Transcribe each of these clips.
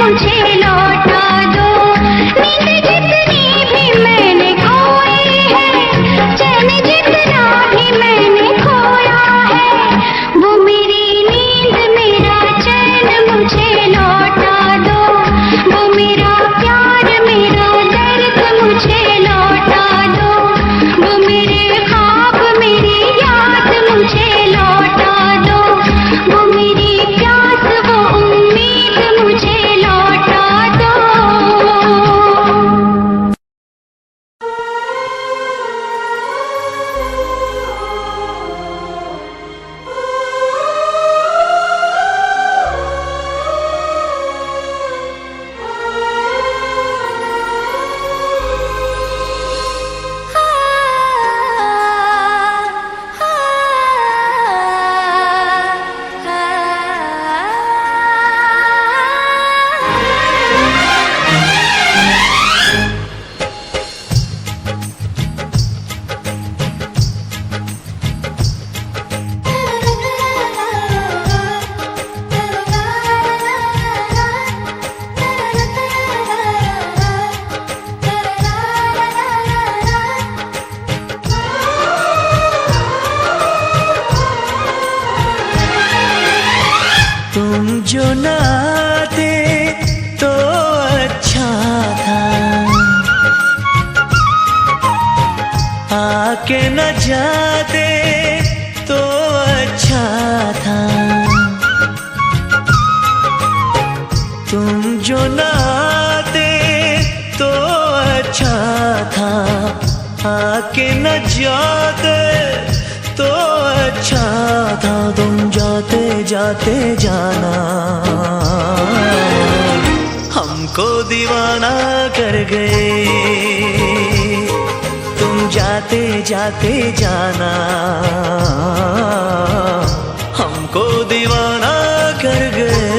मुझे लौटा दो। नींद जितनी भी मैंने खोई है, चैन जितना भी मैंने खोया है, वो मेरी नींद मेरा चैन मुझे लौटा दो। वो मेरा प्यार मेरा दर्द मुझे लौटा दो। वो मेरे ख्वाब मेरी याद मुझे लौटा दो। वो मेरी प्यास वो उम्मीद मुझे लौटा दो। तुम जो न आते तो अच्छा था, आके न जाते तो अच्छा था। तुम जो न आते तो अच्छा था, आके न जाते तो अच्छा था। तुम जाते जाते जाना हमको दीवाना कर गए। तुम जाते जाते जाना हमको दीवाना कर गए।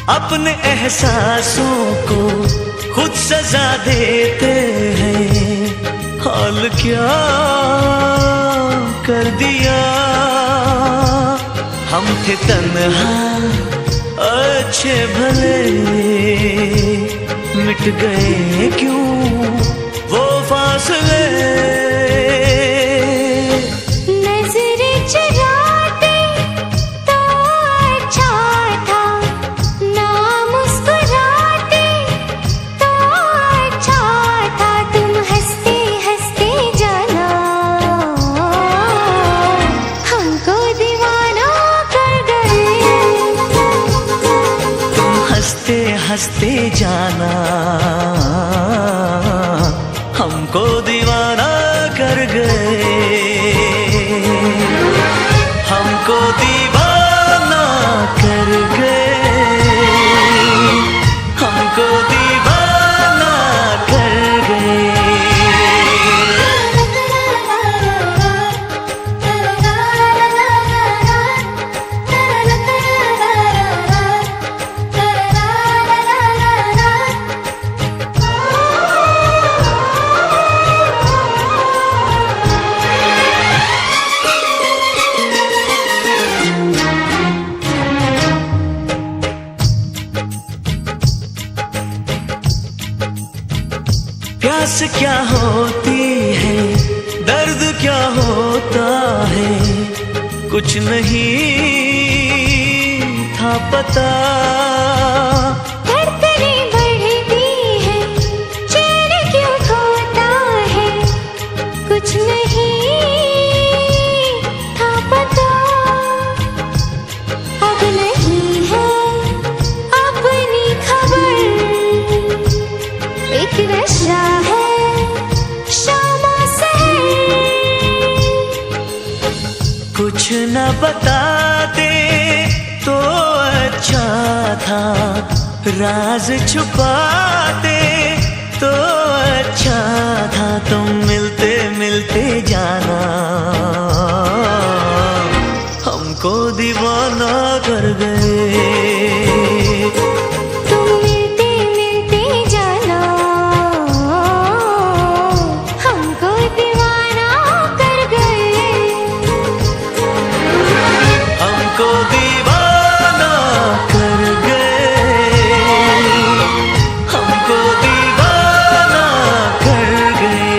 अपने एहसासों को खुद सजा देते हैं। हाल क्या कर दिया, हम थे तन्हा अच्छे भले, मिट गए क्यों वो फासले। हंसते जाना हमको दीवाना कर गए। हमको दीवाना कर गए, हमको दीवाना कर गए। प्यास क्या होती है, दर्द क्या होता है, कुछ नहीं था पता। धड़कनें बढ़ती है, चैन क्यों खोता है, कुछ नहीं था पता। अब नहीं है अपनी खबर, एक नशा है शाम सहर। कुछ न बताते तो अच्छा था, राज छुपाते तो अच्छा था, तुम मिलते मिलते जाना हमको दीवाना कर गए। तुम मिलते मिलते जाना हमको दीवाना कर गए। हमको दीवाना कर गए, हमको दीवाना कर गए,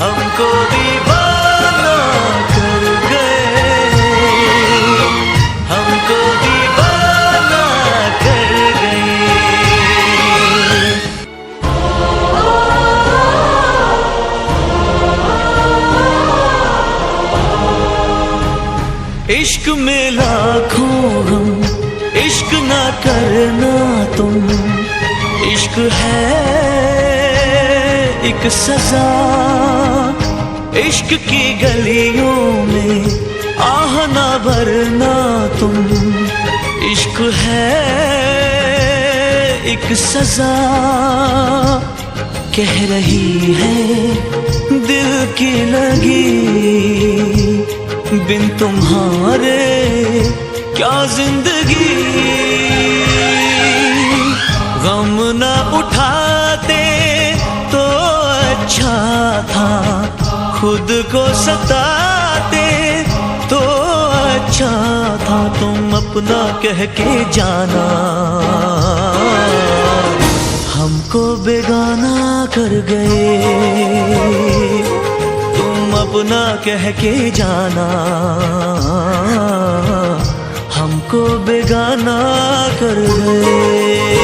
हमको दीवाना कर गए, हमको दीवाना कर गए। इश्क में लाखों हम, इश्क ना करना तुम, इश्क है एक सजा। इश्क की गलियों में आह ना भरना तुम, इश्क है एक सजा। कह रही है दिल की लगी, बिन तुम्हारे क्या जिंदगी। गम न उठाते तो अच्छा था, खुद को सताते तो अच्छा था, तुम अपना कह के जाना हमको बेगाना कर गए। तुम अपना कह के जाना हमको बेगाना कर गए।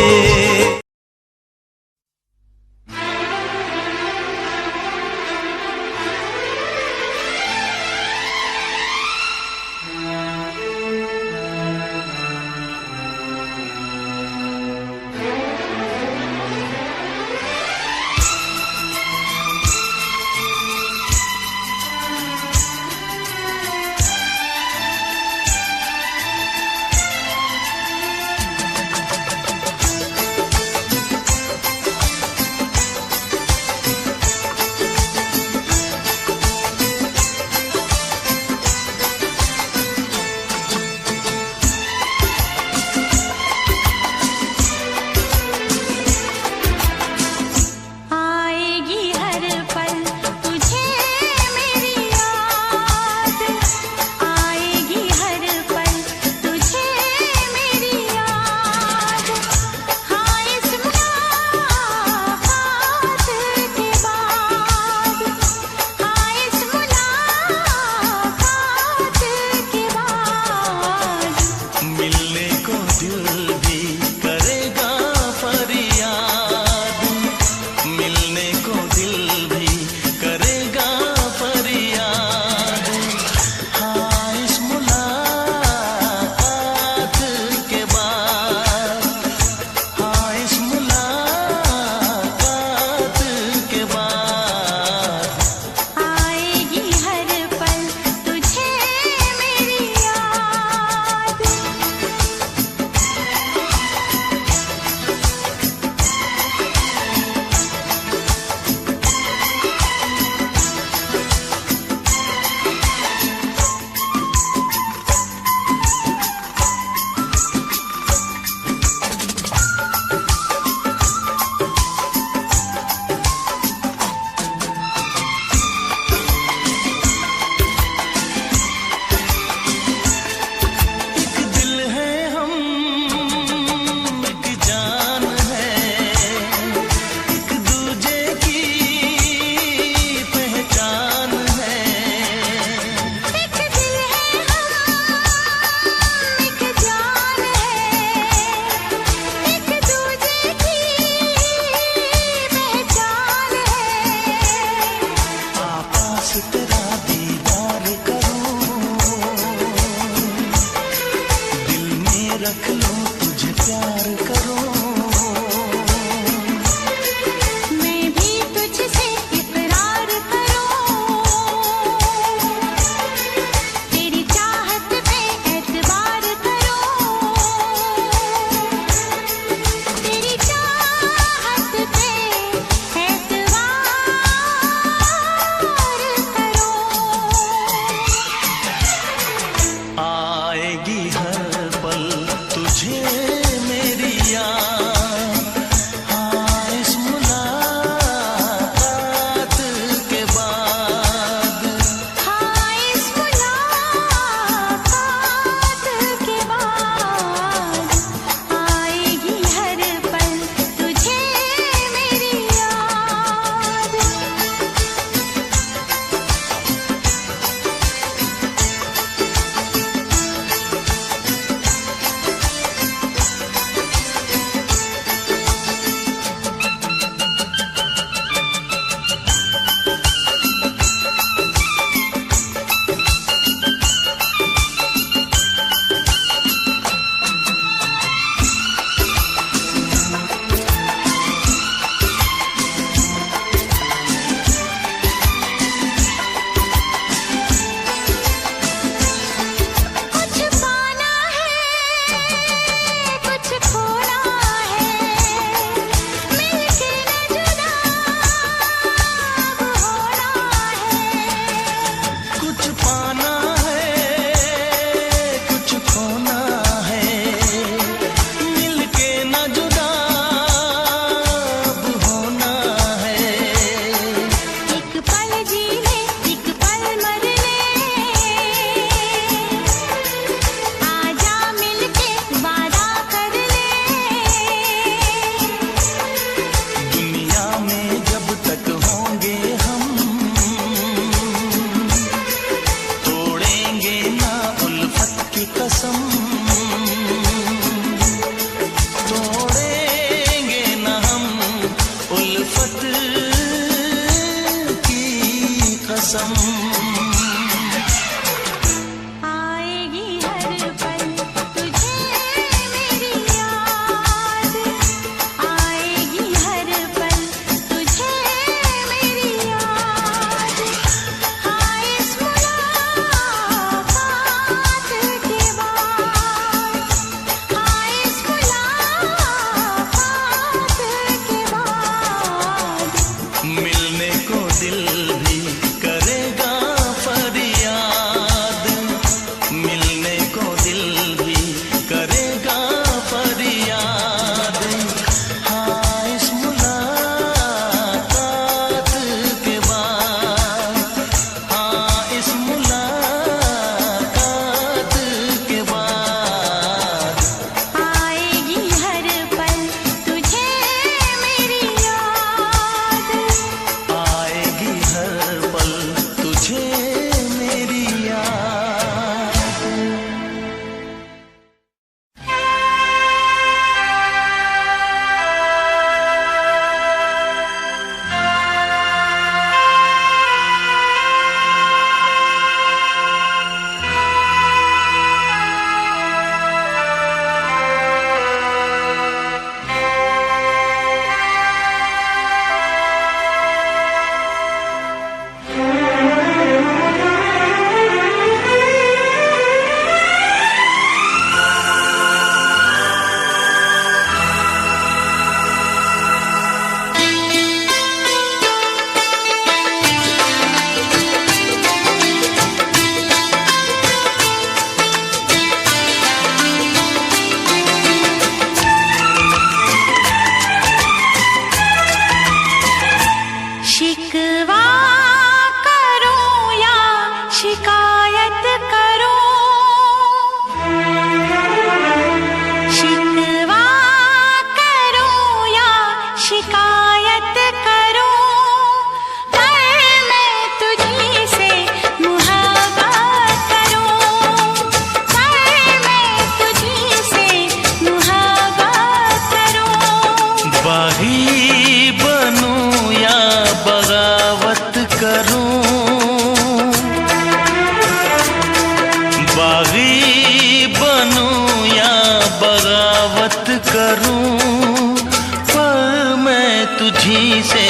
तुझी से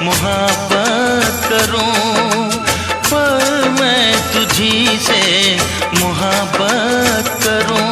मोहब्बत करूं, पर मैं तुझी से मोहब्बत करूं।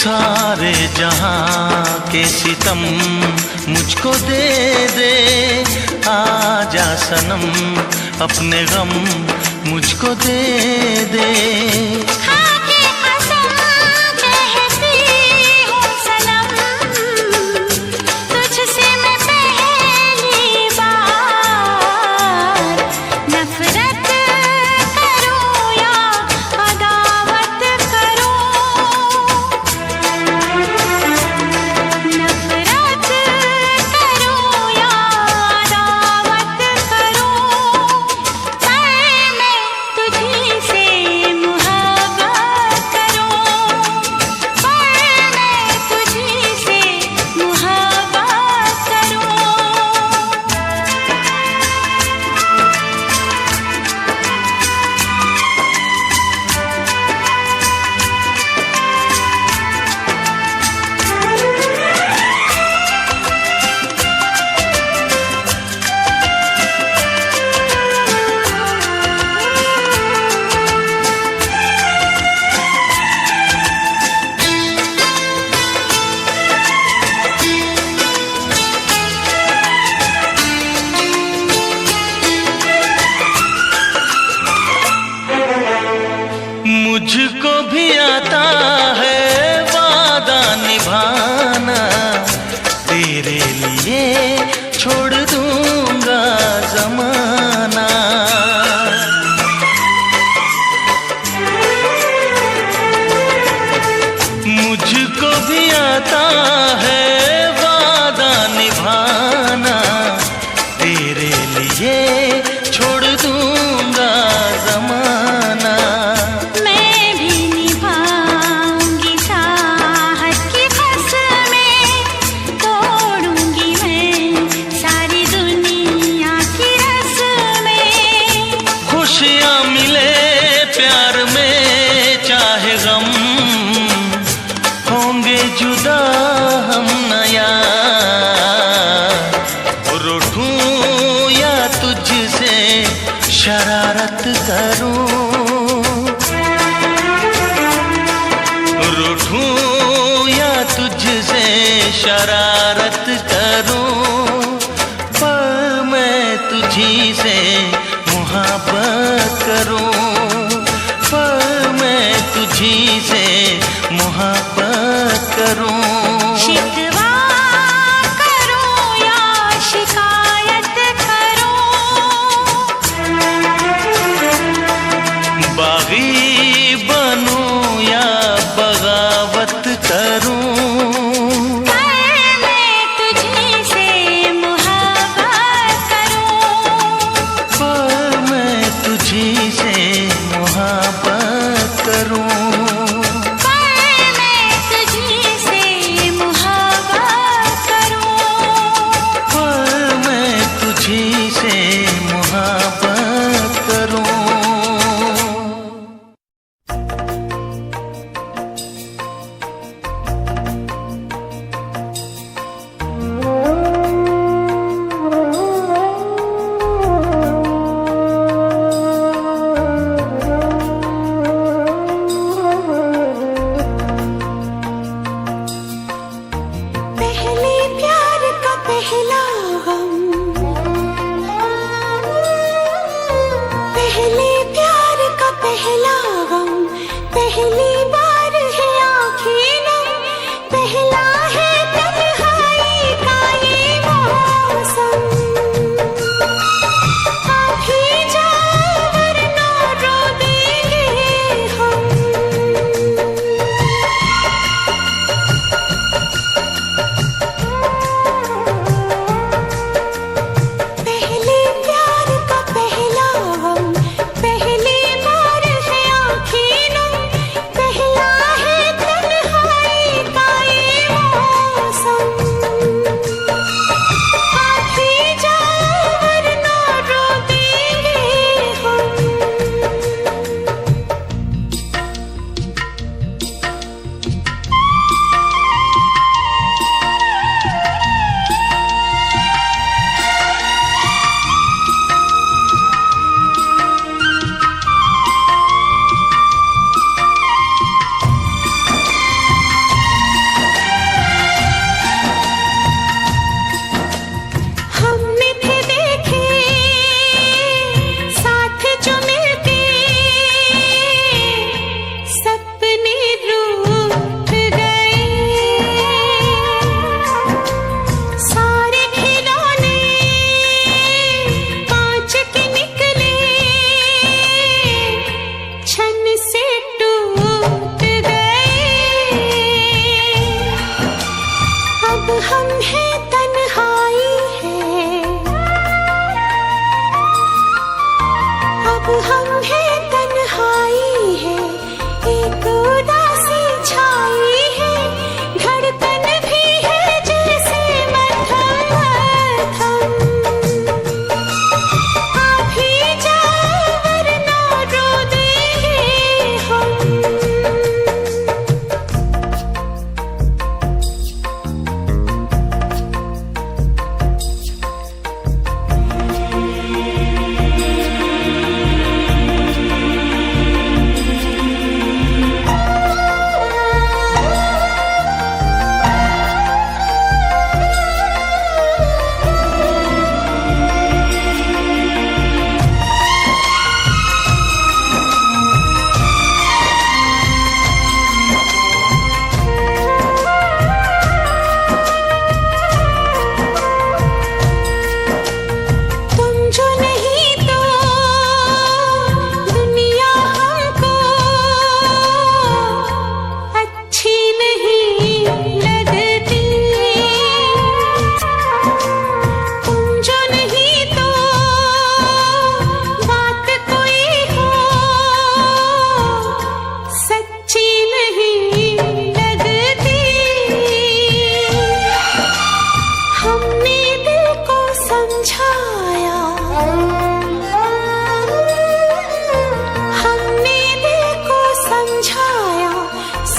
सारे जहां के सितम मुझको दे दे, आजा सनम अपने गम मुझको दे दे। खाके कसम कहती हूँ सनम, तुझसे मैं पहली बार नफरत करूँ या अदावत करूँ, नफरत करूँ या अदावत करूँ, पर मैं तुझी से मोहब्बत करूँ, पर मैं तुझी से मोहब्बत करूँ। मुझको भी आता है वादा निभाना, तेरे लिए छोड़ दूंगा जमाना। मुझको भी आता है वादा निभाना, तेरे लिए छोड़ दूंगा जमाना। मैं भी निभाऊंगी चाहत की कसमें, तोड़ूंगी मैं सारी दुनिया की रस्में। खुशियाँ मिले प्यार में चाहे गम, होंगे जुदा हम नया। रूठूं या तुझसे शरारत करूं, रूठूं या तुझसे शरारत करूं, पर मैं तुझी से मोहब्बत करूं, पर मैं तुझी से मोहब्बत करूं। शिकवा करूं या शिकायत करूं, बागी बनूं या बगावत करूं, पर मैं तुझी से मोहब्बत करूं, पर मैं तुझी से मोहब्बत करूं, पर मैं तुझी से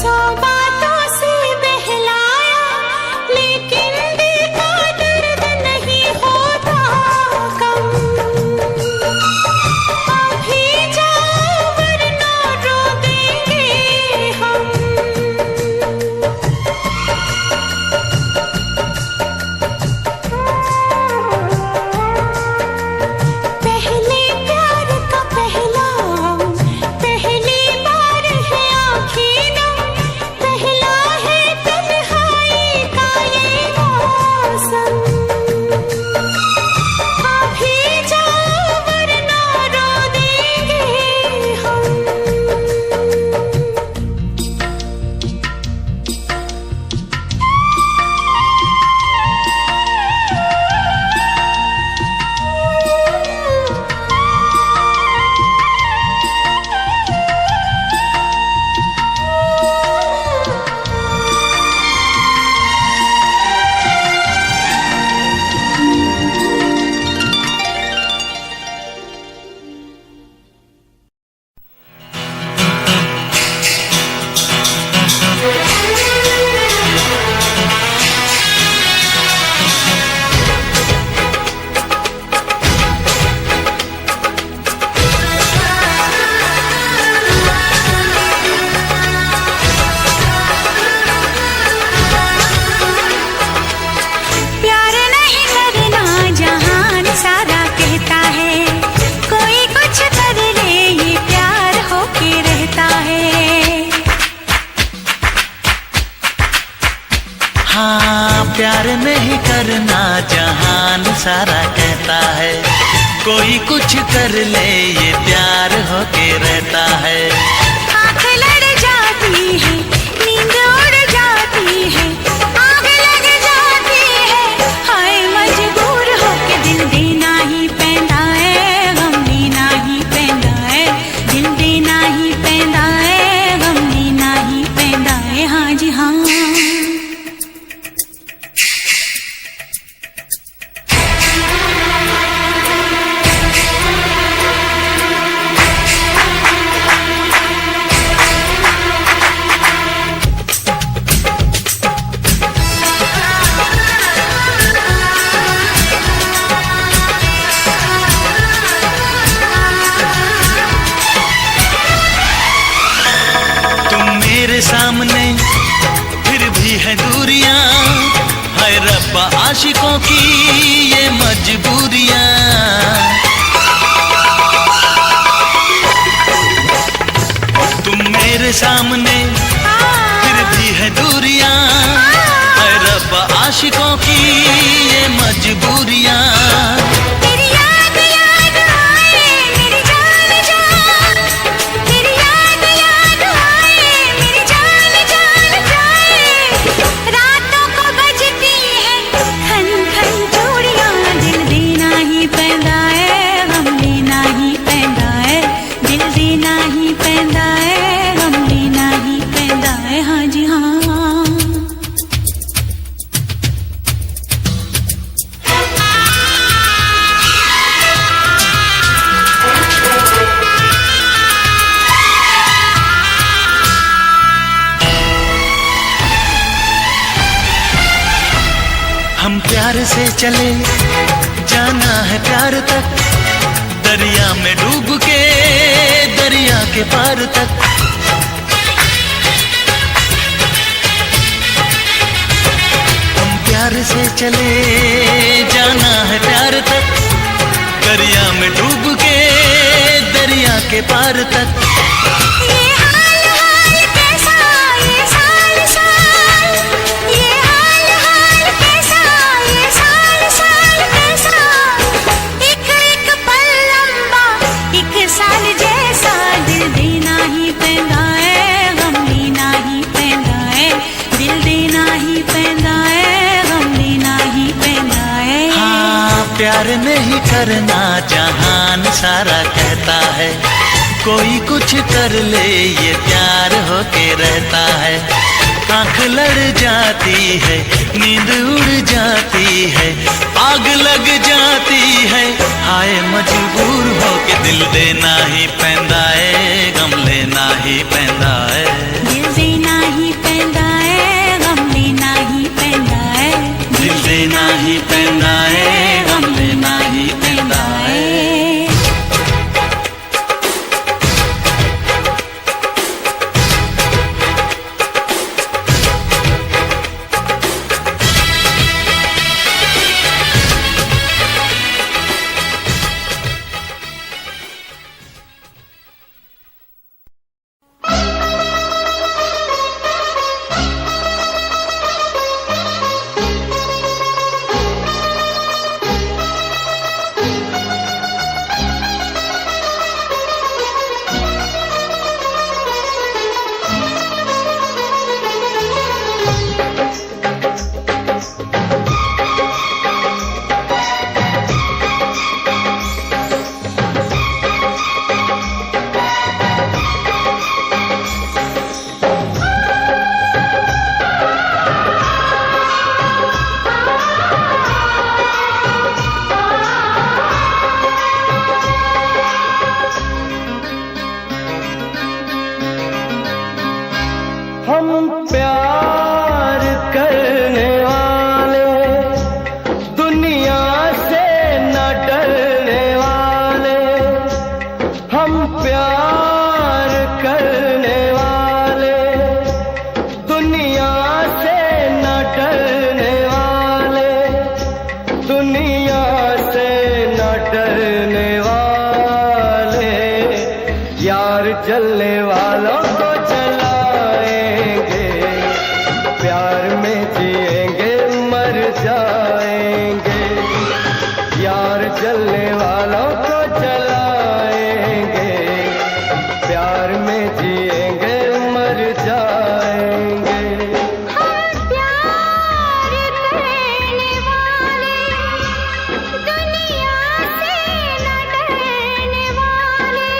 सौ बातों से बहलाया, लेकिन दिल का दर्द नहीं होता कम। अभी जाओ वरना रो देंगे हम। पहले प्यार का पहला, पहली बार है आखिर दम, पहला है तन्हाई का ये मौसम। अभी जाओ वरना रो देंगे हम। प्यार नहीं करना जहान सारा कहता है, कोई कुछ कर ले ये प्यार होके रहता है। हाँ, प्यार नहीं करना जहान सारा कहता है, कोई कुछ कर ले ये प्यार होके रहता है। आँख लड़ जाती है, नींद उड़ जाती है, आग लग जाती है, हाय मजबूर होके दिल देना ही पैंदा है, गम देना ही पैंदा है, दिल देना ही पैंदा है, गम देना ही पैंदा है। हाँ जी हाँ। तुम मेरे सामने फिर भी है दूरियां, है रब्बा आशिकों की ये मजबूरियां। तुम मेरे सामने फिर भी है दूरियां, है रब्बा आशिकों की ये मजबूरियां। तेरी याद याद आए मेरी जान जान, तेरी याद याद आए मेरी जान जान जाए। रातों को बजती है खन खन चूड़ियां, दिल देना ही पैंदा है, गम देना ही पैंदा है, दिल देना ही पैंदा है, गम देना ही पैंदा है। हाँ जी हाँ। हम प्यार से चले जाना है प्यार तक, दरिया में डूब के दरिया के पार तक। हम प्यार से चले जाना है प्यार तक, दरिया में डूब के दरिया के पार तक। ये हाल हाल कैसा, ये साल साल, ये हाल हाल कैसा, ये साल साल कैसा। एक एक पल लंबा, एक साल जैसा, दिल देना ही पैंदा है, गम देना ही पैंदा है, दिल देना ही पैंदा है, गम देना ही पैंदा है। हाँ, प्यार नहीं करना जहान सारा कहता है, कोई कुछ कर ले ये प्यार होके रहता है। आँख लड़ जाती है, नींद उड़ जाती है, आग लग जाती है, हाय मजबूर होके दिल देना ही पैंदा है, गम लेना ही पैंदा है, दिल देना ही प्यार करने वाले, दुनिया से न डरने वाले, हम प्यार करने वाले, दुनिया से न डरने वाले, दुनिया से न डरने वाले, यार जलने वालों को जलाएंगे, प्यार में जिएंगे मर जाएंगे, यार जलने वालों को जलाएंगे, प्यार में जिएंगे मर जाएंगे। हम प्यार करने वाले, दुनिया से न डरने वाले,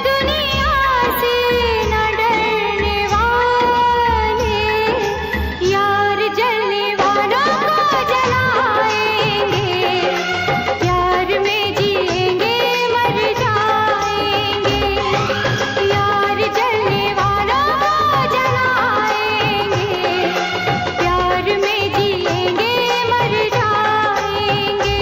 दुनिया से न डरने वाले, यार जलने वालों को जलाएंगे, प्यार में जिएंगे मर जाएंगे, यार जलने वालों को जलाएंगे, प्यार में जिएंगे मर जाएंगे।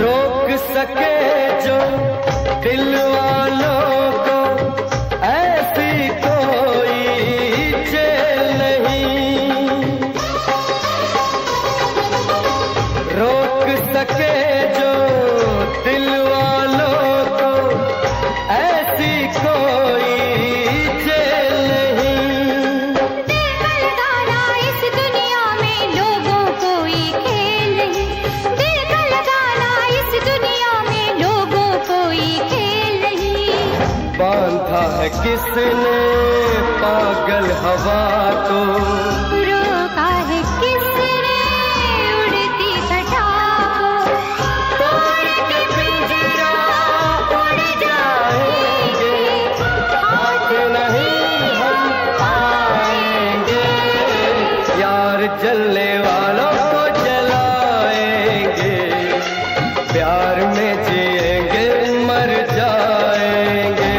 रोक सके जो दिल वालों को, ऐसी कोई जेल नहीं, रोक सके जो दिल वालों को, ऐसी कोई जेल नहीं। दिल का लगाना इस दुनिया में लोगों कोई खेल नहीं, दिल का लगाना इस दुनिया में लोगों कोई खेल नहीं। बांधा है किसने पागल हवा को, रोका है किसने उड़ती घटा को, तोड़ के पिंजरा उड़ जाएंगे, हाथ नहीं हम आएंगे, यार जलने वालों को जलाएंगे, प्यार में जिएंगे मर जाएंगे,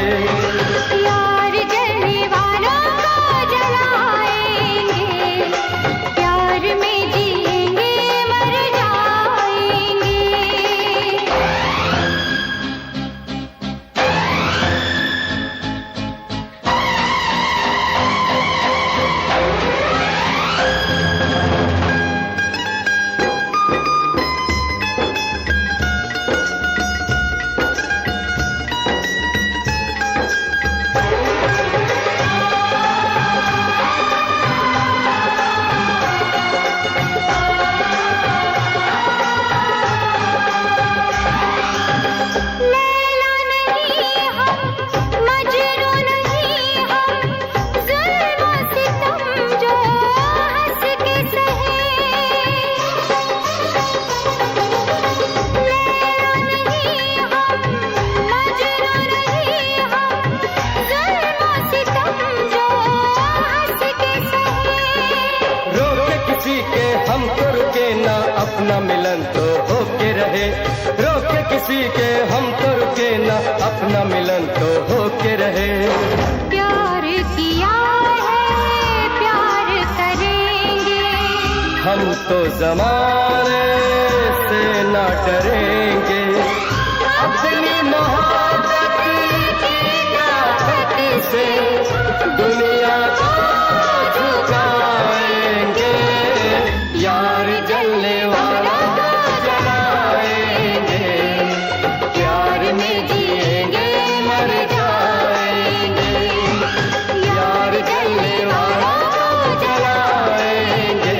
यार जलने वालों को जलाएंगे, प्यार में जिएंगे मर जाएंगे। लैला नहीं हम, मजनू नहीं हम, ज़ुल्म सितम जो हंस के सहे। लैला नहीं हम, मजनू नहीं हम, ज़ुल्म सितम जो हंस के सहे। रोके किसी के हम तो रुके ना, अपना मिलन तो होके रहे, रोके किसी के हम तो रुके ना, अपना मिलन तो होके रहे, प्यार किया है प्यार करेंगे, हम तो जमाने से ना डरेंगे, अपनी मोहब्बत की ताकत से दुनिया को झुकाएंगे, यार जलने वालों को जलाएंगे, प्यार में जिएंगे मर जाएंगे, यार जलने वालों को जलाएंगे,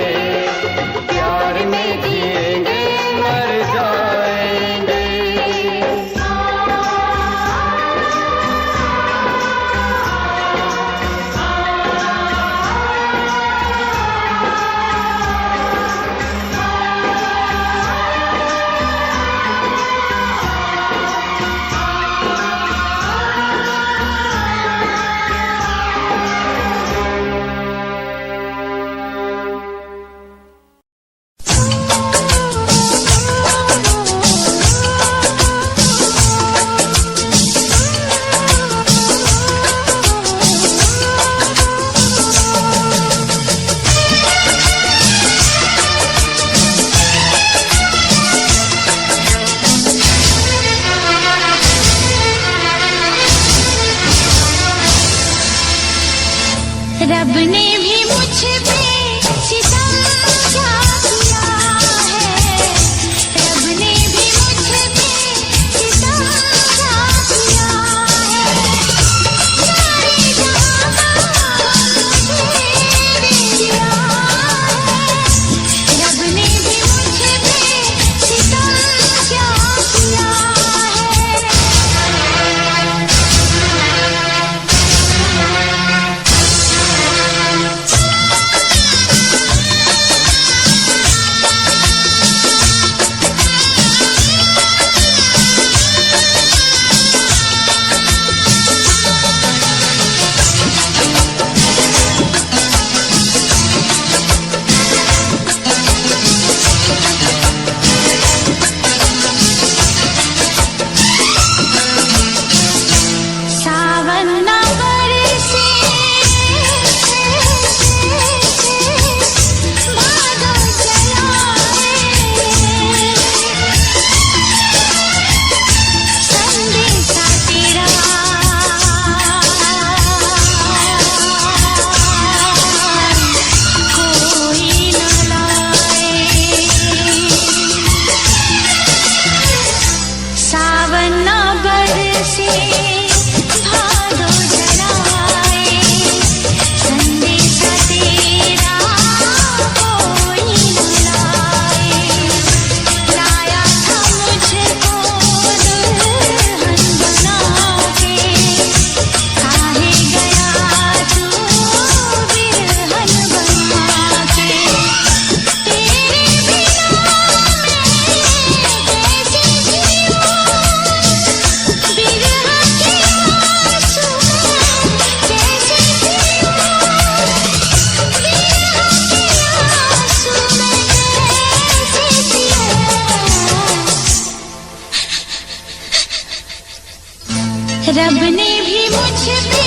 रब ने भी मुझ पे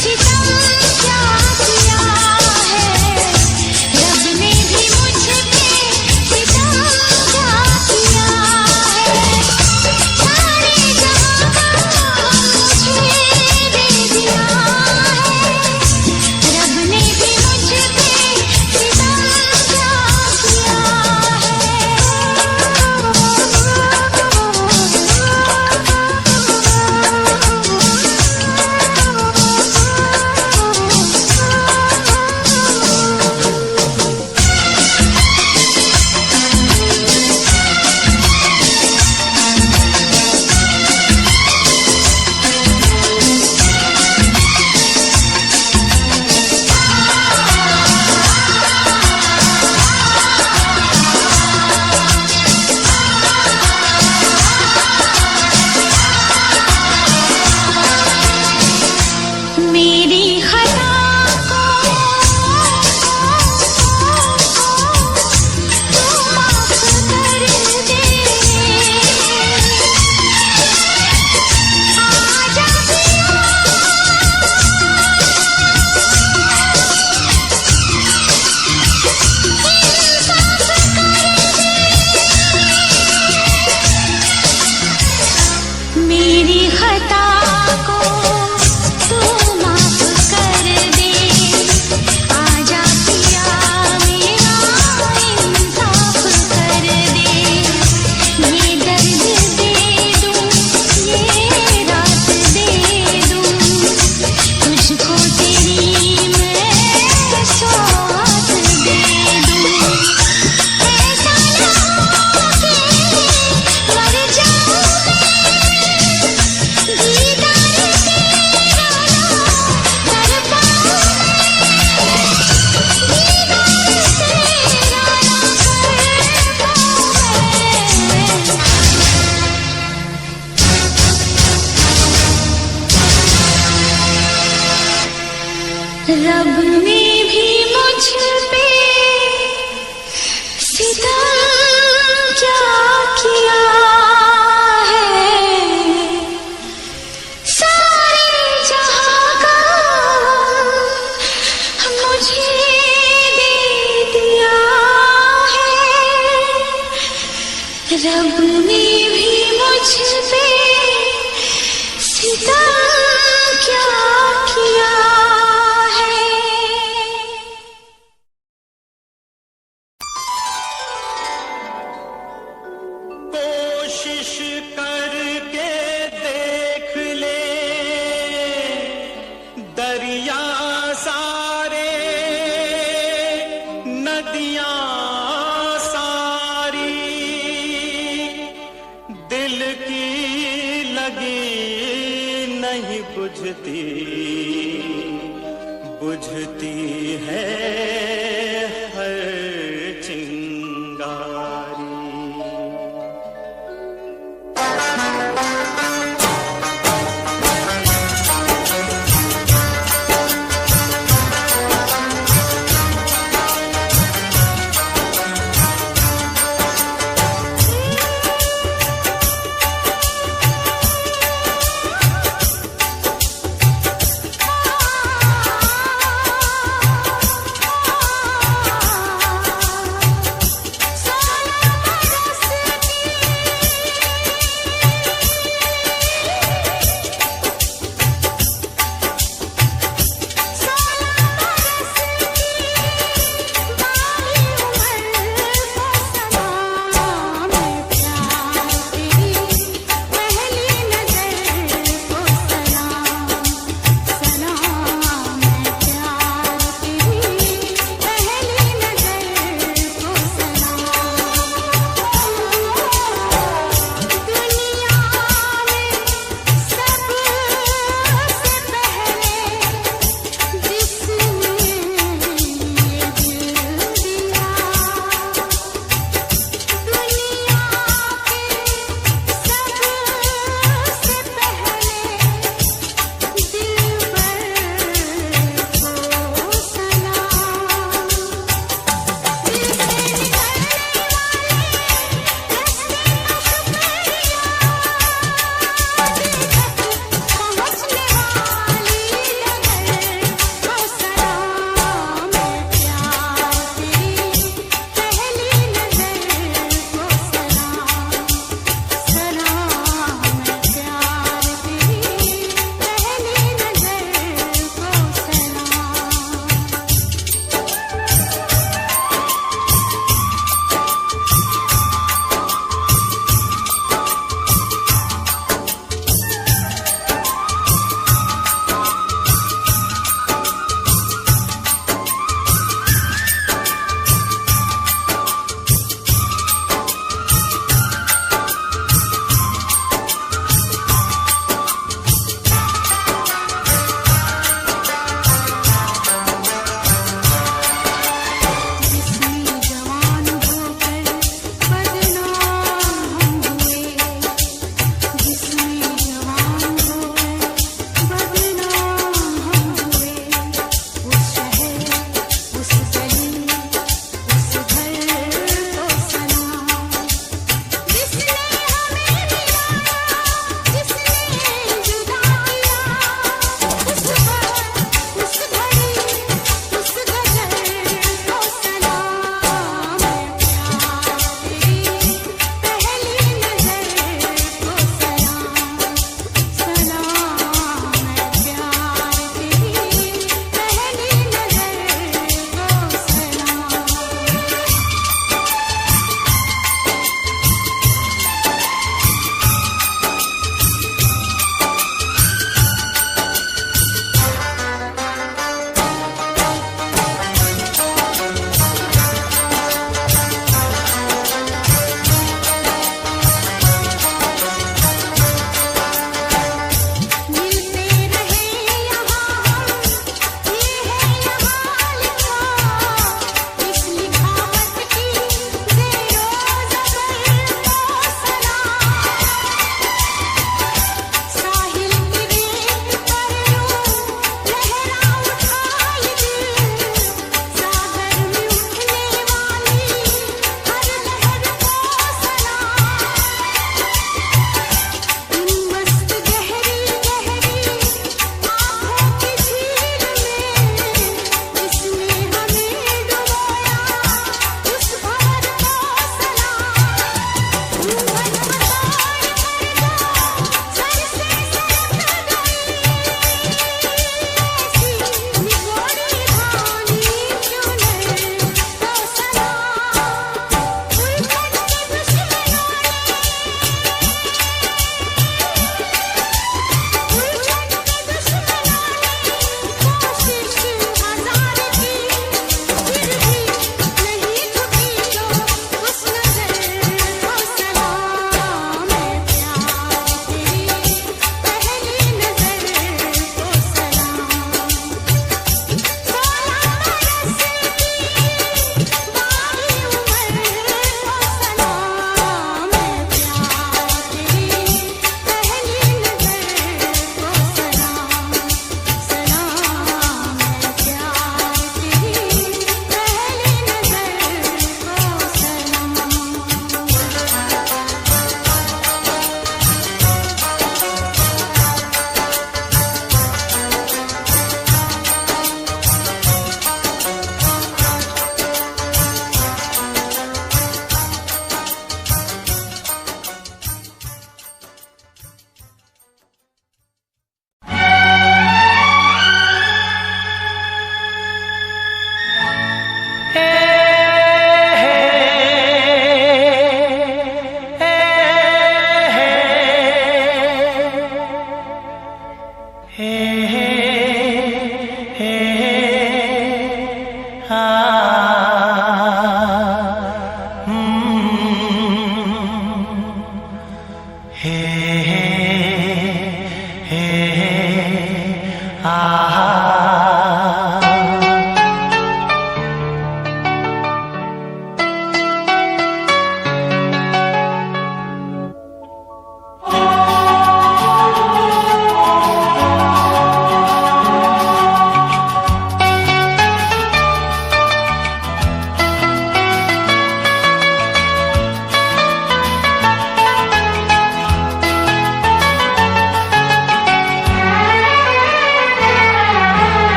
सितम क्या किया है, रब ने भी मुझ पे सितम क्या किया है। सारे जहां का मुझे दे दिया है, रब ने भी मुझ पे सितम क्या किया मेरी खता को तू माफ कर दे, आजा पिया मेरी खता को तू माफ कर दे, आजा पिया मेरा इंसाफ कर दे। ये दर्द दे दूं, ये रात दे दूं, तुझको तेरी मैं सौगात दे दूं। ऐसा ना हो कि मर जाऊं दीदार तेरा ना कर पाऊं, दीदार तेरा ना कर पाऊं। रब ने भी मुझ पे सितम क्या किया है, सारे जहां का मुझे दे दिया है, रब ने भी मुझ पे सितम क्या किया है। कोशिश करके देख ले, दरिया सारे नदियां सारी, दिल की लगी नहीं बुझती, बुझती है हर चिंगारी।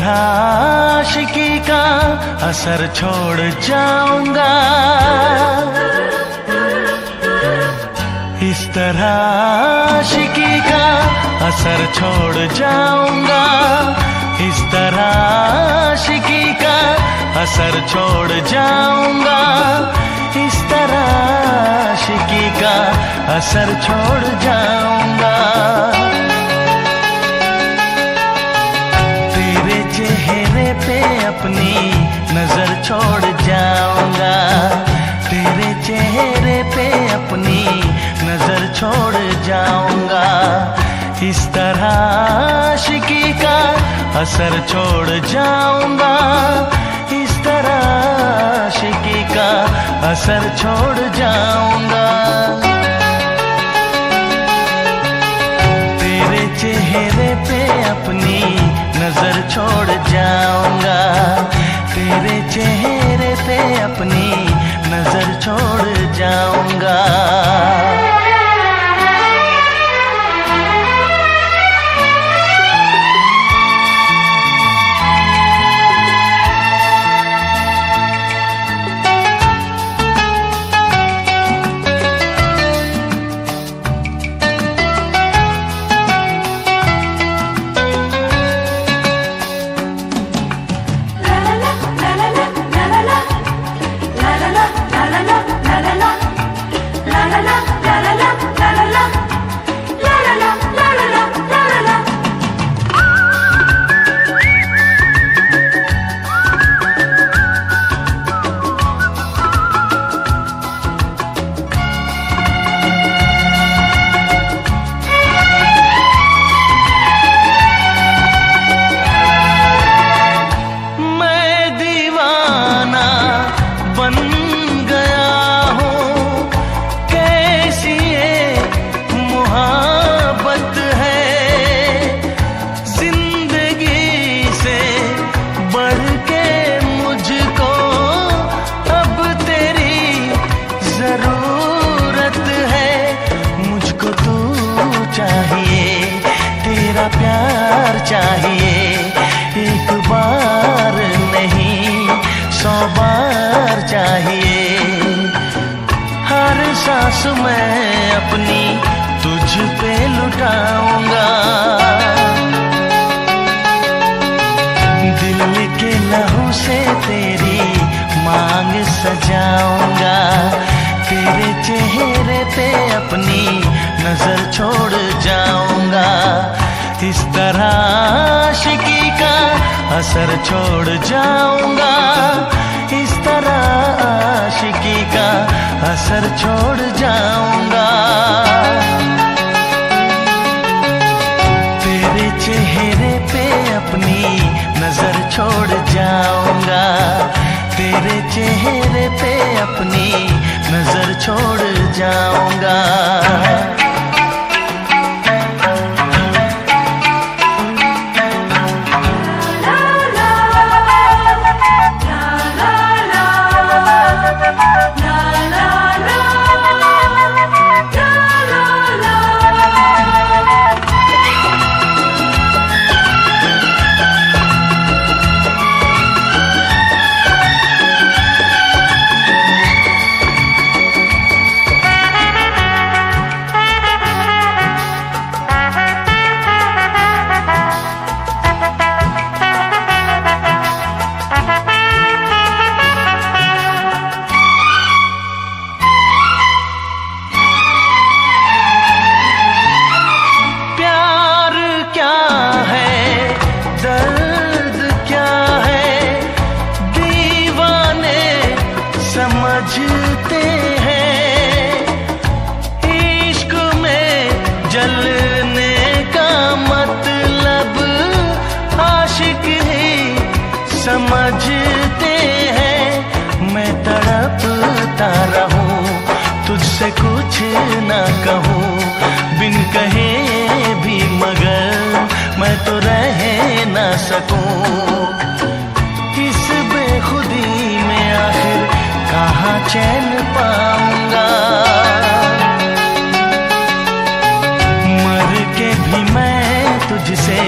तरह आशिकी का असर छोड़ जाऊंगा, इस तरह आशिकी का असर छोड़ जाऊंगा, इस तरह आशिकी का असर छोड़ जाऊंगा, इस तरह आशिकी का असर छोड़ जाऊंगा। तेरे चेहरे पे अपनी नजर छोड़ जाऊंगा, तेरे चेहरे पे अपनी नजर छोड़ जाऊंगा, इस तरह आशिकी का असर छोड़ जाऊंगा, इस तरह आशिकी का असर छोड़ जाऊंगा। तेरे चेहरे पे अपनी नजर छोड़ जाऊंगा, तेरे चेहरे पे अपनी नजर छोड़ जाऊंगा। प्यार चाहिए, एक बार नहीं 100 बार चाहिए, हर सांस मैं अपनी तुझ पे लुटाऊंगा, दिल के लहू से तेरी मांग सजाऊंगा, तेरे चेहरे पे अपनी नजर छोड़ जाऊंगा, इस तरह आशिकी का असर छोड़ जाऊंगा, इस तरह आशिकी का असर छोड़ जाऊंगा। तेरे चेहरे पे अपनी नजर छोड़ जाऊंगा, तेरे चेहरे पे अपनी नजर छोड़ जाऊंगा। समझते हैं इश्क में जलने का मतलब आशिक ही समझते हैं। मैं तड़पता रहूं तुझसे कुछ ना कहूं, बिन कहे भी मगर मैं तो रह ना सकूं। इस बेखुदी में आखिर कहाँ चैन पाऊंगा, मर के भी मैं तुझसे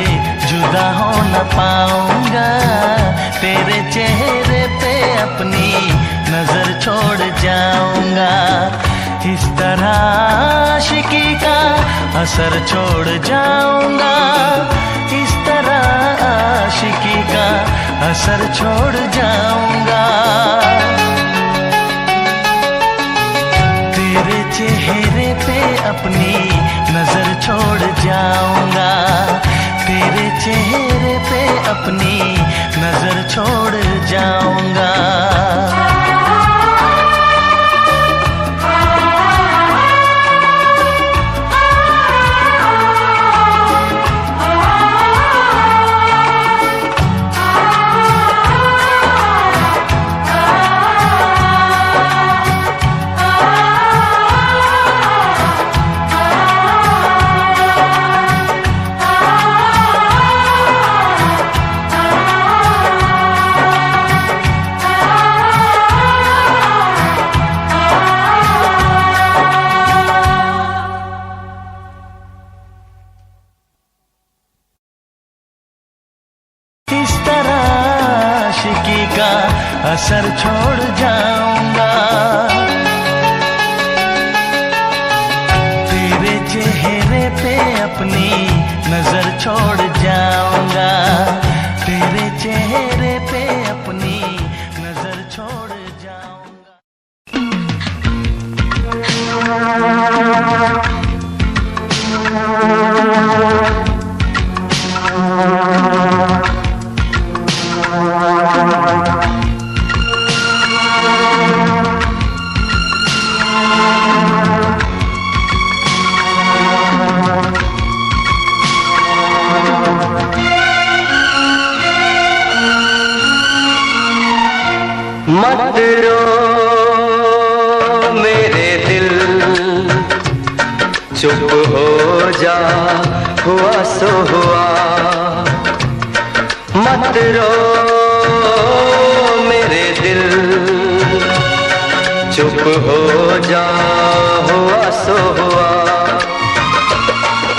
जुदा हो न पाऊंगा। चेहरे पे अपनी नजर छोड़ जाऊंगा, इस तरह आशिकी का असर छोड़ जाऊंगा, इस तरह आशिकी का असर छोड़ जाऊंगा। तेरे चेहरे पे अपनी नजर छोड़ जाऊंगा, तेरे चेहरे पे अपनी नजर छोड़ जाऊंगा। असर छोड़ जाऊंगा, तेरे चेहरे पे अपनी नजर छोड़ जाऊंगा, तेरे चेहरे पे अपनी नजर छोड़ जाऊंगा। मत रो मेरे दिल, चुप हो जा, हुआ सो हुआ। मत रो मेरे दिल, चुप हो जा, हुआ सो हुआ।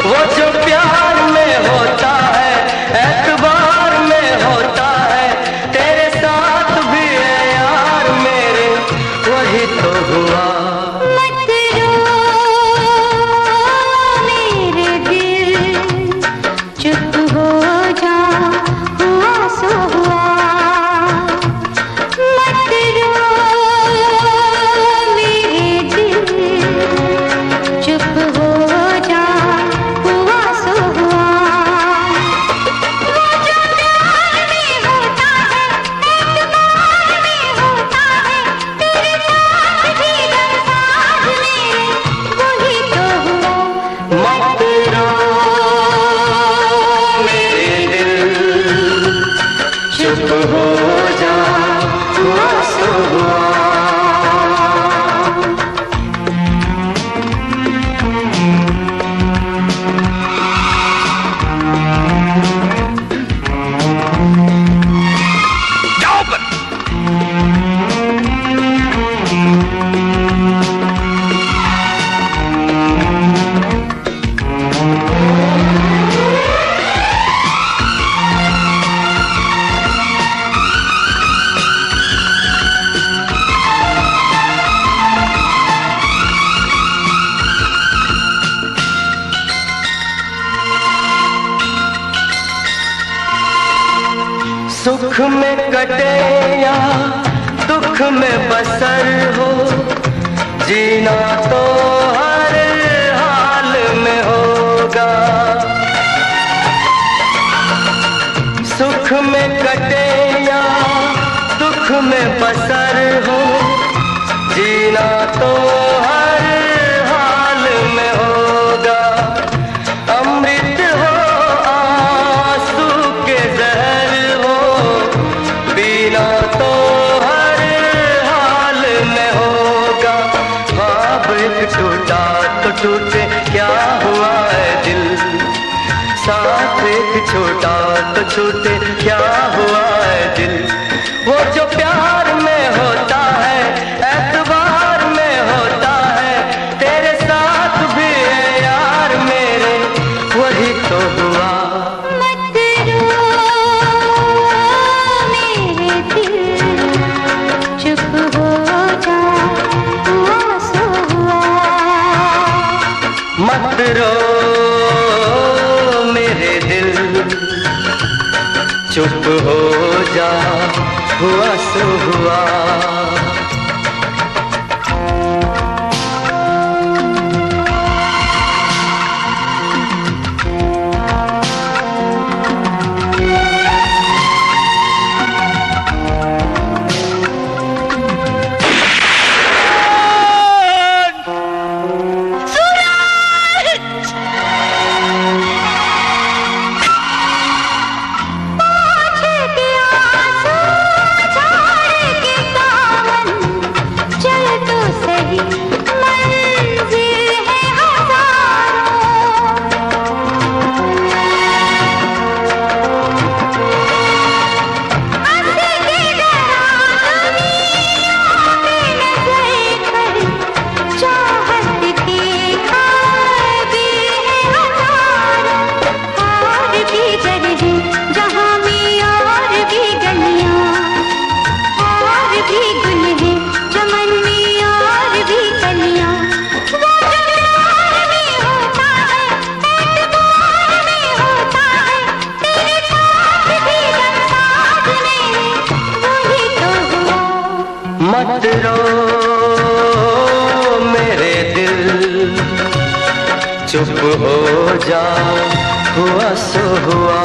वो जो प्यार में होता है, एतबार में होता है, तेरे साथ भी है यार मेरे, वही तो हुआ। मत रो मेरे दिल, चुप हो जा, हुआ सो हुआ। मत रो मेरे दिल, चुप हो जा, हुआ सो हुआ। वो जो प्यार में होता है, एतबार में होता है, तेरे साथ भी गमसाज मेरे, वही तो हुआ। मत रो मेरे दिल, चुप हो जा, हुआ सो हुआ। सुख में कटे या दुख में बसर हो, जीना तो हर हाल में होगा। सुख में कटे या दुख में बसर हो, जीना तो हर हाल में होगा। अमृत हो आंसू के जहर हो, पीना तो हर हाल में होगा। ख्वाब एक टूटा तो टूटे, क्या हुआ है दिल, साथ एक छोटा तो छूटे, क्या हुआ है दिल। वो जो प्यार में होता है, एतबार में होता है, तेरे साथ भी है यार मेरे, वही तो हुआ। मत रो मेरे दिल, जा, हुआ सो हुआ। मत रो मेरे दिल, चुप हो जा, हुआ सो हुआ।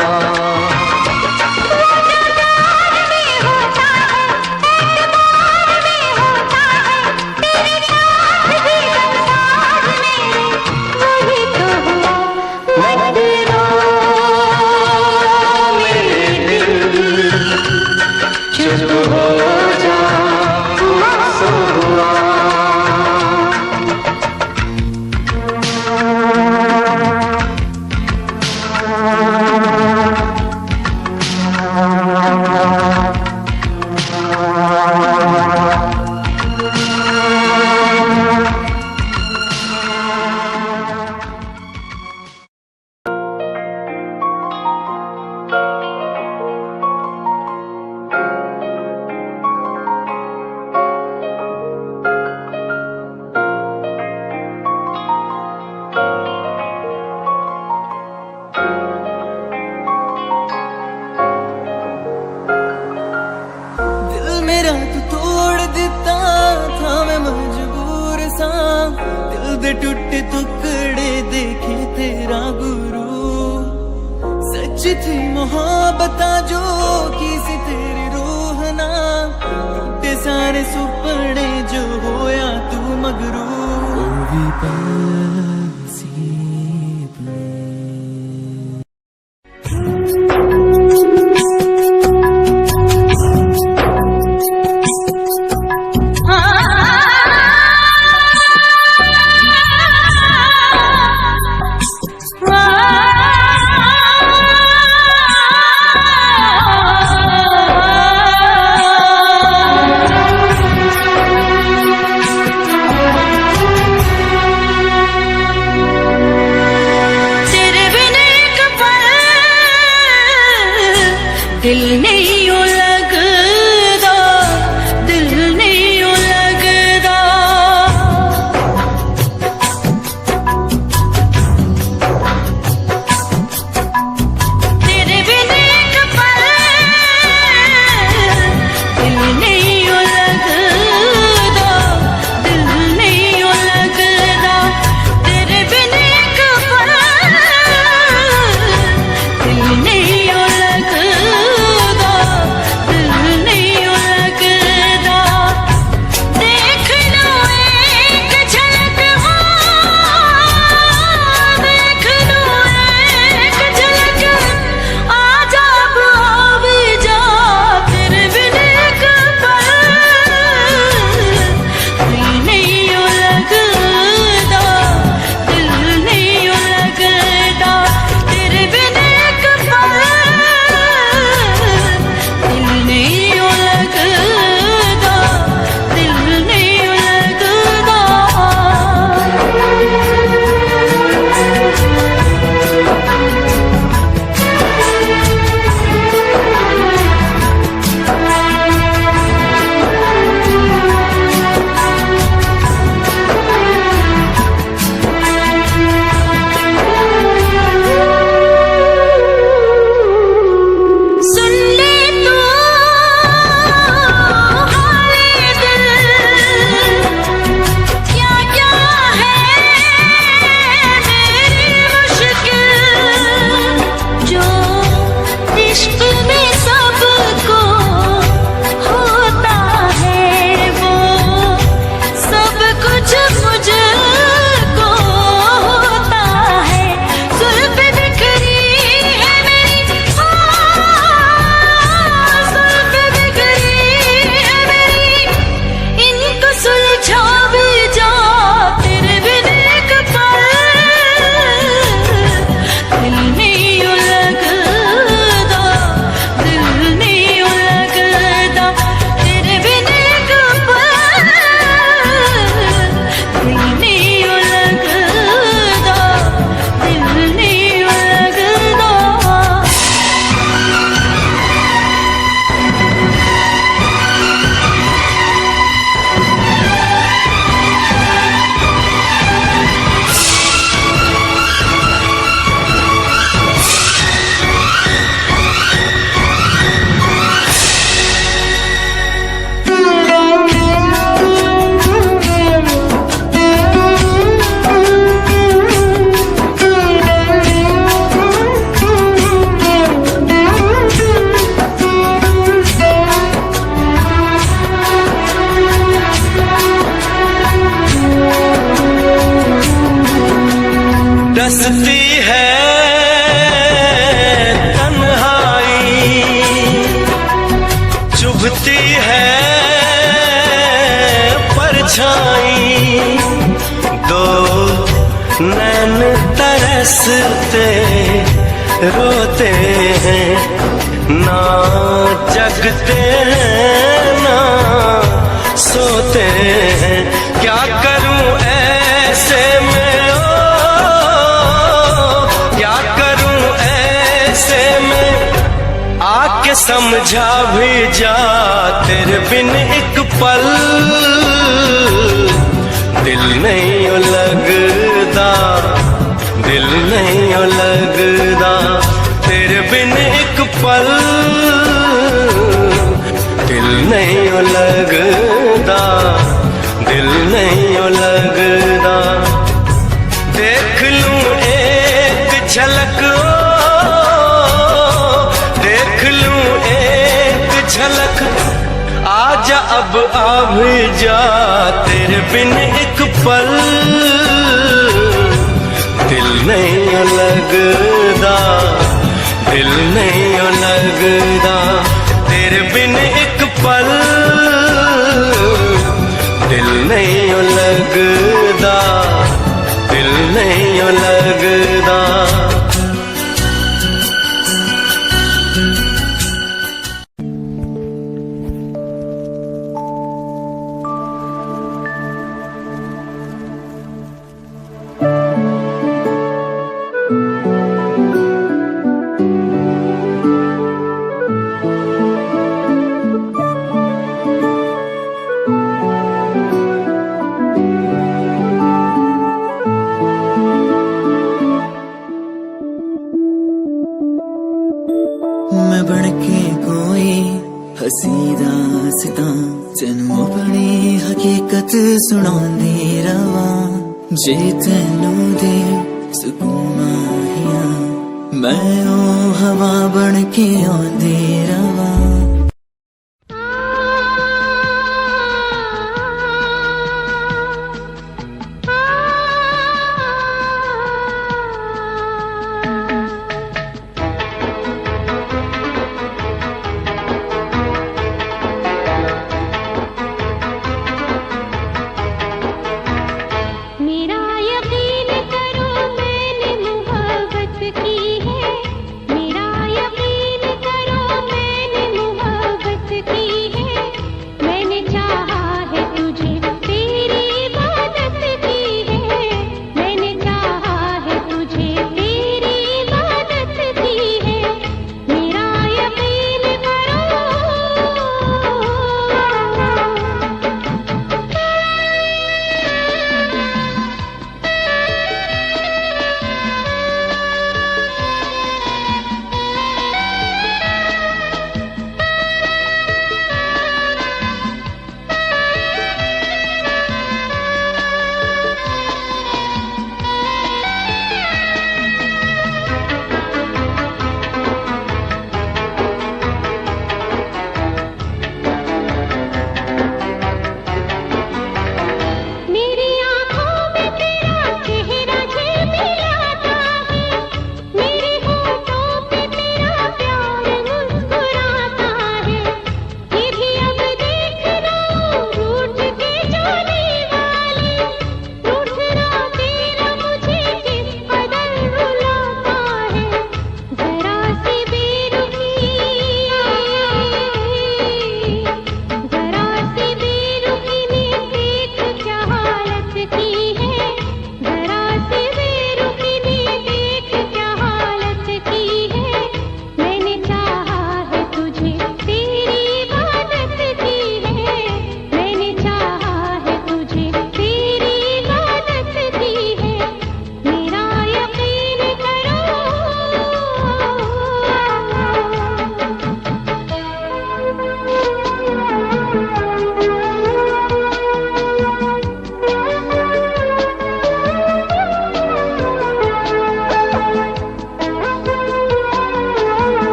दे टुटे टुकड़े देखे तेरा गुरु, सच थी मोहब्बत जो की सी तेरी रूह ना, टूटे सारे सुपने जो होया तू मगरू। छुपती है परछाई, दो नैन तरसते रोते हैं, ना जगते हैं ना सोते हैं। क्या करूं ऐसे में, क्या करूं ऐसे में, आके समझा भी जा तेरे बिन एक पल दिल नहीं लगदा, दिल नहीं लगदा तेरे बिन एक पल दिल नहीं लगदा, दिल नहीं लगदा। देख लूं एक झलक, देख लूं एक झलक, आजा अब आ भी जा तेरे बिन एक पल दिल नहीं लगदा, दिल नहीं लगदा तेरे बिन एक पल दिल नहीं लगदा, दिल नहीं लगदा। मैं बनके कोई हसी दास्तां तेनू अपनी हकीकत सुनांदी रवां, जे तेनू दे सुकून माहिया मैं ओ हवा बनके आंदी रवां। मेरा यकीन करो मैंने मोहब्बत की है, मेरा यकीन करो मैंने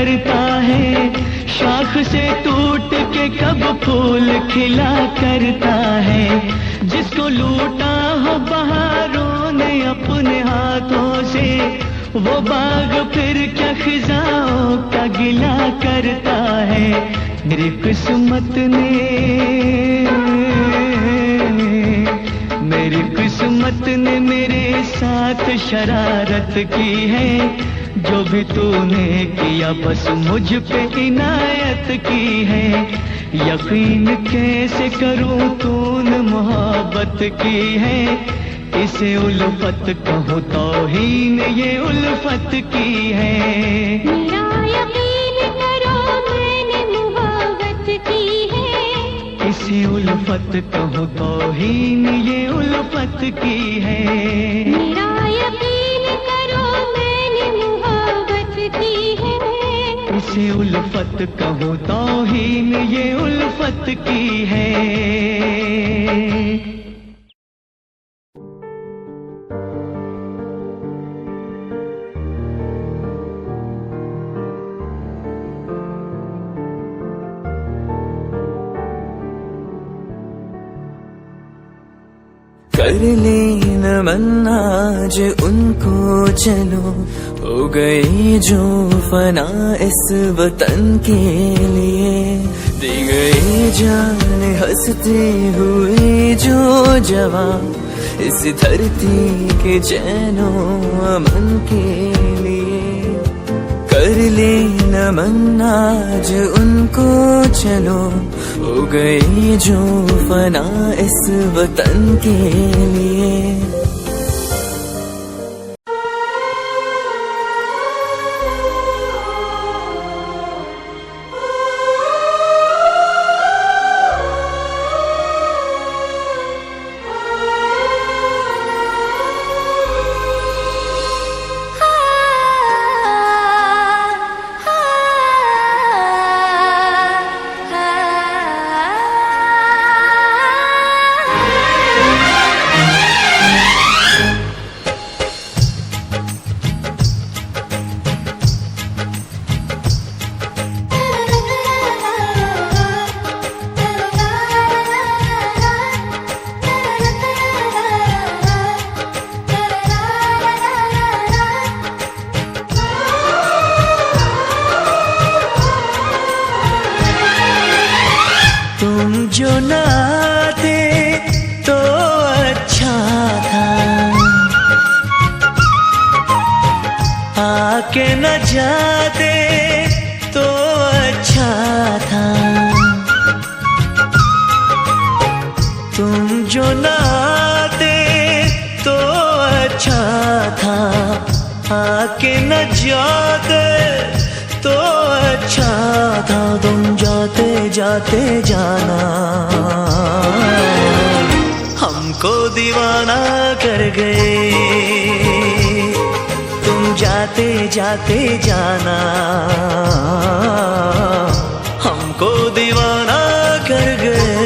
करता है, शाख से टूट के कब फूल खिला करता है। जिसको लूटा हो बहारों ने अपने हाथों से, वो बाग फिर क्या खिजाओं का गिला करता है। मेरी किस्मत ने मेरे साथ शरारत की है। जो भी तूने किया बस मुझ पे इनायत की है। यकीन कैसे करूं तूने मोहब्बत की है। इसे उल्फत कहूं तौहीन ये उल्फत की है। मेरा यकीन करो मैंने मोहब्बत की है। इसे उल्फत कहूं तौहीन ये उल्फत की है। मेरा यकीन करो मैंने मोहब्बत की है। इसे उल्फत कहूं तौहीन ये उल्फत की है। कर ले नमन आज उनको चलो, हो गई जो फना इस वतन के लिए। दी गई जान हंसते हुए जो जवान, इस धरती के चैनो अमन के लिए। कर ले नमन आज उनको चलो, हो गई जो फना इस वतन के लिए। जो न आते तो अच्छा था, आके न जाते तो अच्छा था। तुम जो न आते तो अच्छा था, आके न जाते तो अच्छा था। तुम जाते जाते जाना हमको दीवाना कर गए। तुम जाते जाते जाना हमको दीवाना कर गए।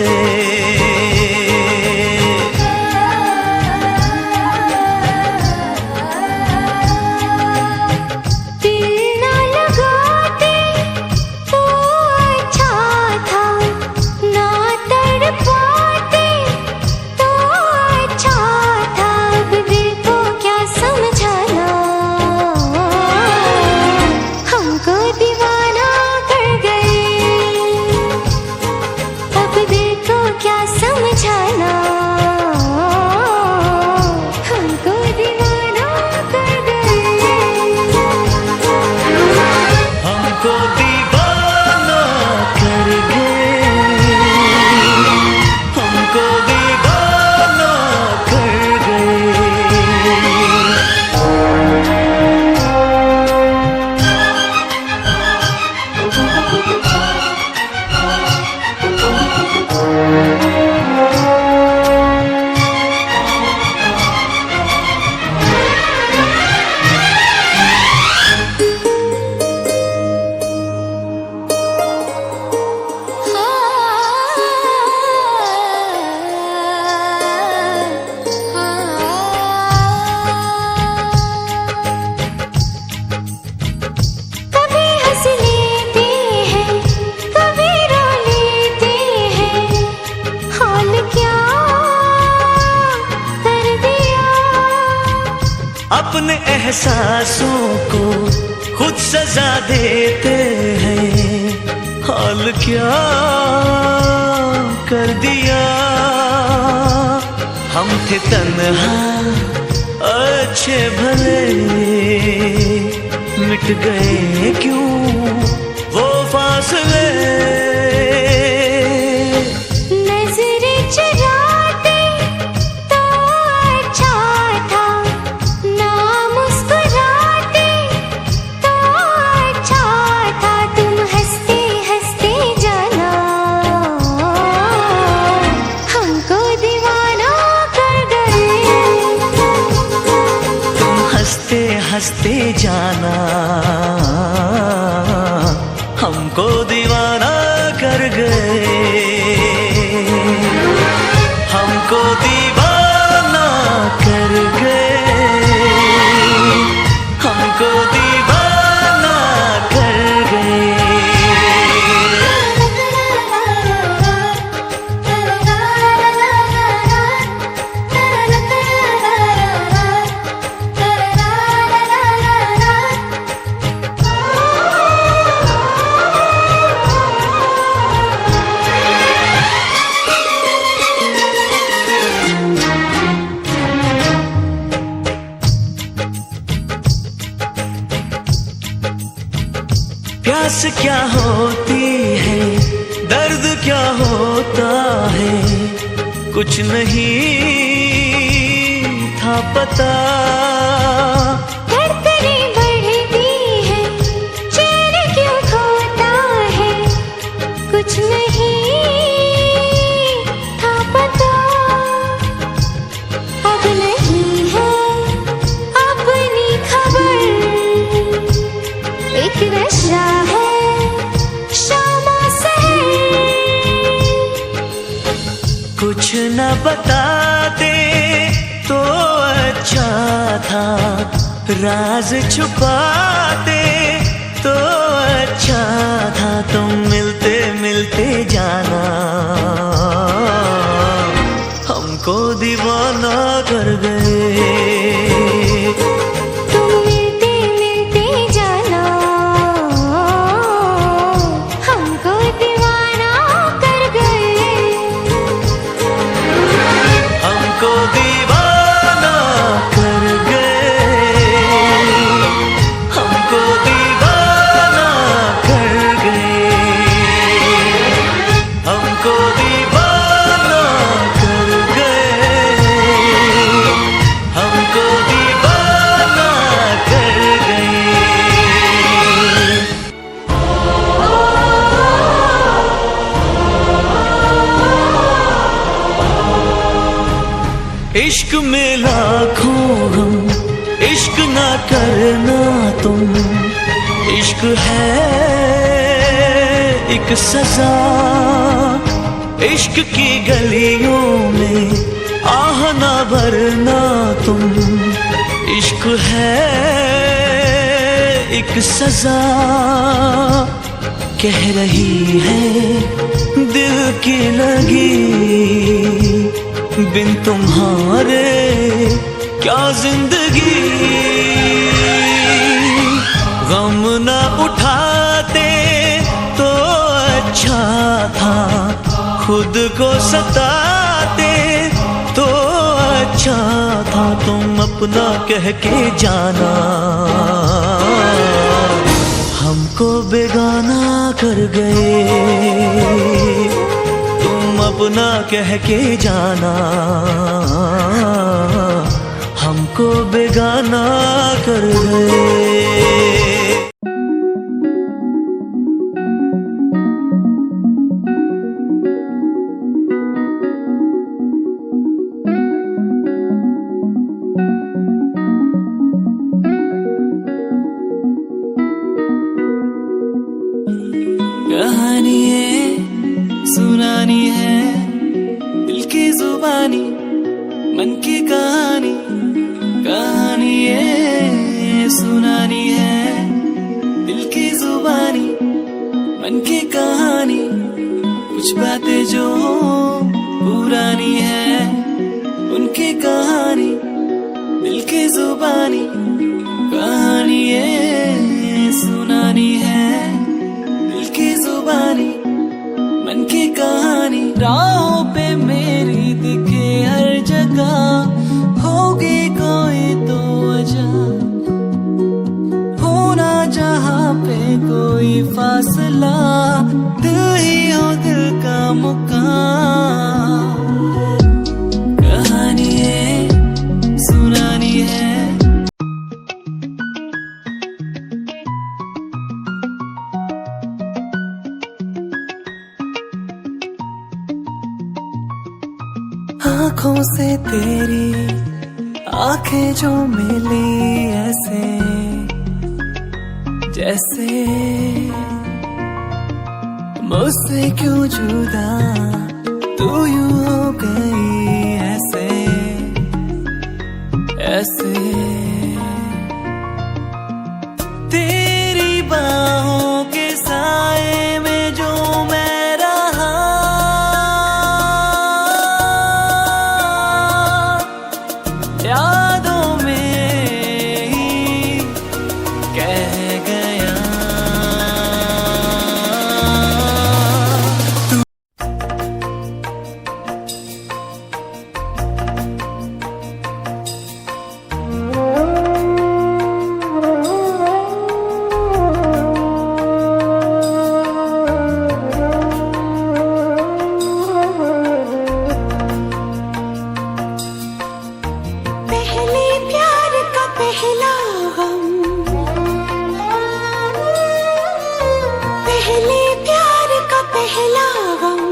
दीवाना कर गए। एहसासों को खुद सजा देते हैं। हाल क्या कर दिया, हम थे तन्हा अच्छे भले, मिट गए क्यों वो फासले। नजरें चुराते तो अच्छा था, ना मुस्कुराते तो अच्छा था। तुम हंसते हंसते जाना हमको दीवाना कर गए। तुम हंसते हंसते जाना हमको दीवाना कर गए, हमको दीवाना कर गए, हमको दीवाना कर गए। प्यास क्या होती है, दर्द क्या होता है, कुछ नहीं था पता। धड़कनें बढ़ती है, चैन क्यों खोता है, कुछ नहीं था पता। अब नहीं है अपनी खबर, एक नशा है शामा सहर। कुछ न बताते तो अच्छा था, राज छुपाते तो अच्छा था। तुम मिलते मिलते जाना हमको दीवाना कर गए। तुम मिलते मिलते जाना हमको दीवाना कर गए। हमको दीवाना कर गए, हमको दीवाना कर गए, हमको दीवाना कर गए, हमको दीवाना कर गए। इश्क में लाखों हम, इश्क ना करना तुम। इश्क है एक सजा, इश्क की गलियों में आह ना भरना तुम। इश्क है एक सजा, कह रही है दिल की लगी, बिन तुम्हारे क्या जिंदगी। गम ना उठाते तो अच्छा था, खुद को सताते तो अच्छा था। तुम अपना कह के जाना हमको बेगाना कर गए। तुम अपना कह के जाना हमको बेगाना कर गए। कहानी है सुनानी है, दिल की जुबानी मन की कहानी। कहानी है सुनानी है, दिल की जुबानी मन की कहानी। कुछ बातें जो पुरानी है, उनकी कहानी दिल की जुबानी कहानी ये सुनानी है, दिल की जुबानी, मन की कहानी। राहों पे मेरी दिखे हर जगह, होगी कोई तो वजह, होना जहाँ पे कोई फासला, दिल ही हो दिल का मुकाम। कहानी ये सुनानी है। आंखों से तेरी आंखें जो मिली ऐसे, जैसे मुझसे क्यों जुदा तू यूं हो गई ऐसे ऐसे। तेरी बाहों के साए में जो मैं रहा, यादों में ही कह गया। पहले प्यार का पहला गम, पहले प्यार का पहला गम,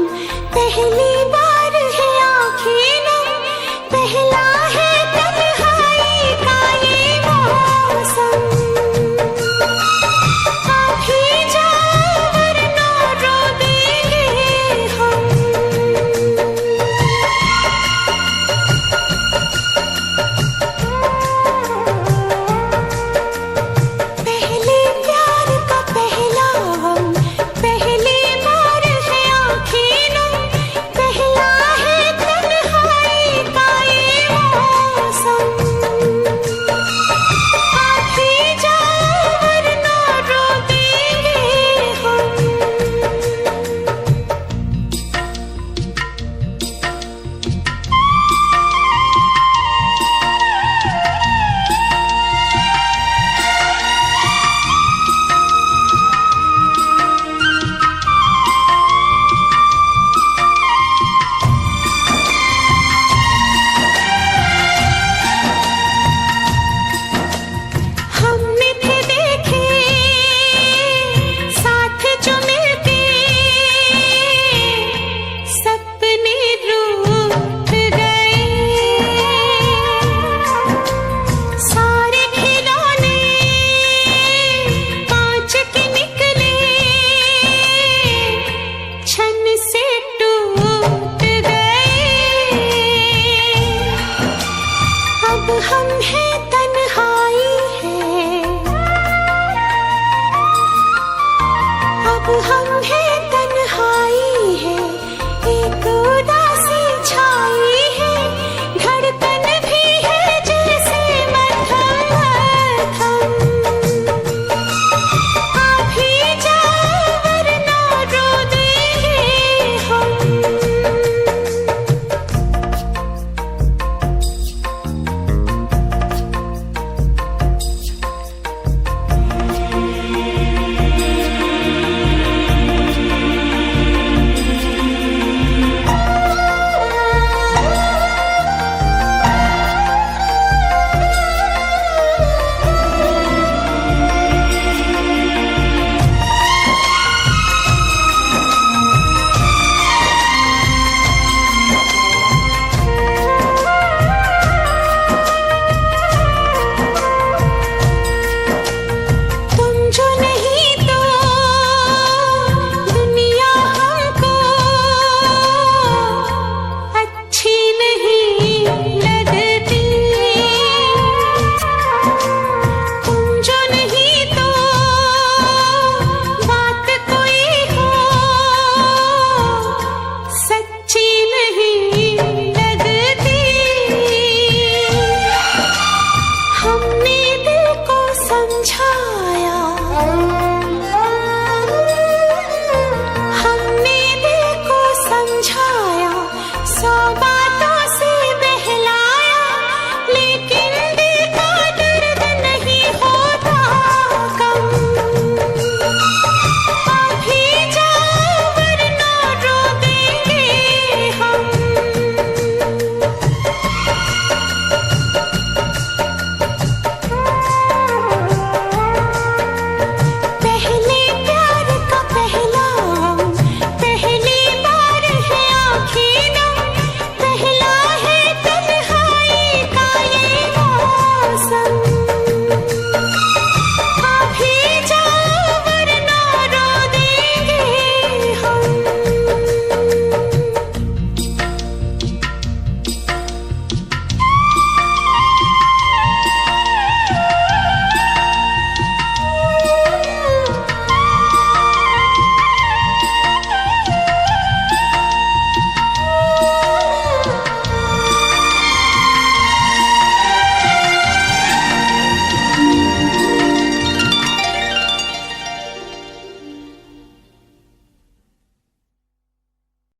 पहली बार है आँखें नम, पहला है तन्हाई का ये मौसम। आप ही जाओ वरना रो देंगे हम। पहले प्यार का पहला गम, पहली बार है आँखें नम, पहला है तन्हाई का ये मौसम। आप ही जाओ वरना रो देंगे हम। हमने थे देखे साथ जो मिलते, सपने रूठ गए, सारे खिलौने कांच के निकले, छन से टूट गए। अब हम हैं तन्हाई है, अब हम हैं